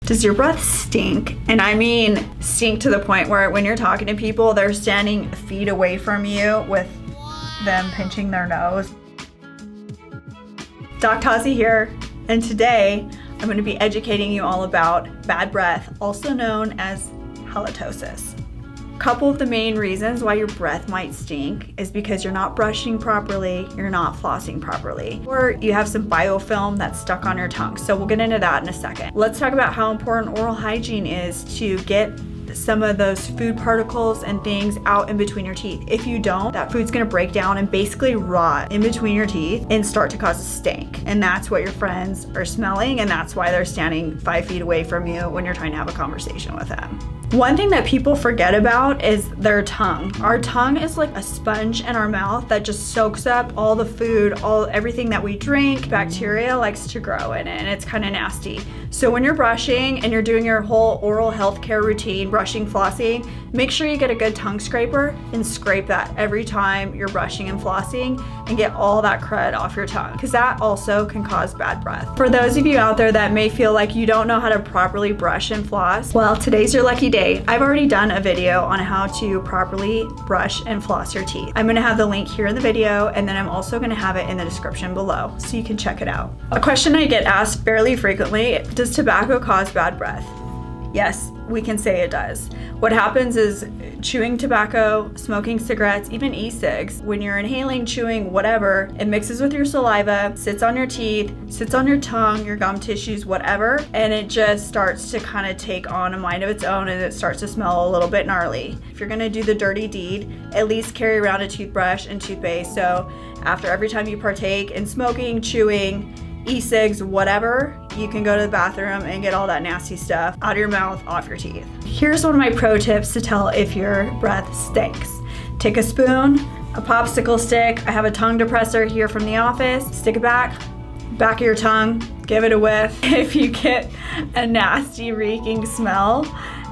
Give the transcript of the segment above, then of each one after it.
Does your breath stink? And I mean stink to the point where when you're talking to people, they're standing feet away from you with them pinching their nose. Doc Tozzi here, and today I'm going to be educating you all about bad breath, also known as halitosis. A couple of the main reasons why your breath might stink is because you're not brushing properly, you're not flossing properly, or you have some biofilm that's stuck on your tongue. So we'll get into that in a second. Let's talk about how important oral hygiene is to get some of those food particles and things out in between your teeth. If you don't, that food's gonna break down and basically rot in between your teeth and start to cause a stink. And that's what your friends are smelling, and that's why they're standing 5 feet away from you when you're trying to have a conversation with them. One thing that people forget about is their tongue. Our tongue is like a sponge in our mouth that just soaks up all the food, everything that we drink. Bacteria likes to grow in it, and it's kind of nasty. So when you're brushing and you're doing your whole oral health care routine, brushing, flossing, make sure you get a good tongue scraper and scrape that every time you're brushing and flossing and get all that crud off your tongue, because that also can cause bad breath. For those of you out there that may feel like you don't know how to properly brush and floss, well, today's your lucky day. I've already done a video on how to properly brush and floss your teeth. I'm gonna have the link here in the video, and then I'm also gonna have it in the description below so you can check it out. A question I get asked fairly frequently: does tobacco cause bad breath? Yes, we can say it does. What happens is chewing tobacco, smoking cigarettes, even e-cigs, when you're inhaling, chewing, whatever, it mixes with your saliva, sits on your teeth, sits on your tongue, your gum tissues, whatever, and it just starts to kind of take on a mind of its own, and it starts to smell a little bit gnarly. If you're gonna do the dirty deed, at least carry around a toothbrush and toothpaste, so after every time you partake in smoking, chewing, e-cigs, whatever, you can go to the bathroom and get all that nasty stuff out of your mouth, off your teeth. Here's one of my pro tips to tell if your breath stinks. Take a spoon, a popsicle stick. I have a tongue depressor here from the office. Stick it back of your tongue, give it a whiff. If you get a nasty reeking smell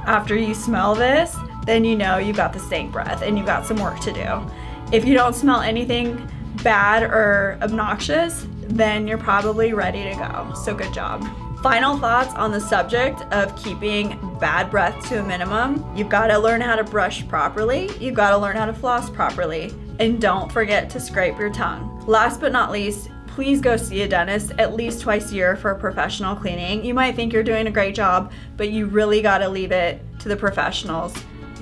after you smell this, then you know you've got the stank breath and you've got some work to do. If you don't smell anything bad or obnoxious, then you're probably ready to go. So good job. Final thoughts on the subject of keeping bad breath to a minimum. You've got to learn how to brush properly. You've got to learn how to floss properly. And don't forget to scrape your tongue. Last but not least, please go see a dentist at least twice a year for a professional cleaning. You might think you're doing a great job, but you really got to leave it to the professionals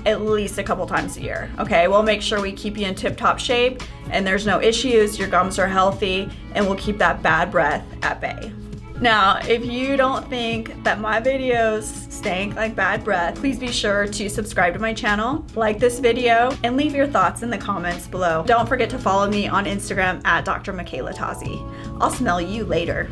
at least a couple times a year. Okay, we'll make sure we keep you in tip-top shape and there's no issues, your gums are healthy, and we'll keep that bad breath at bay. Now, if you don't think that my videos stank like bad breath, please be sure to subscribe to my channel, like this video, and leave your thoughts in the comments below. Don't forget to follow me on Instagram at Dr. Michaela Tozzi. I'll smell you later.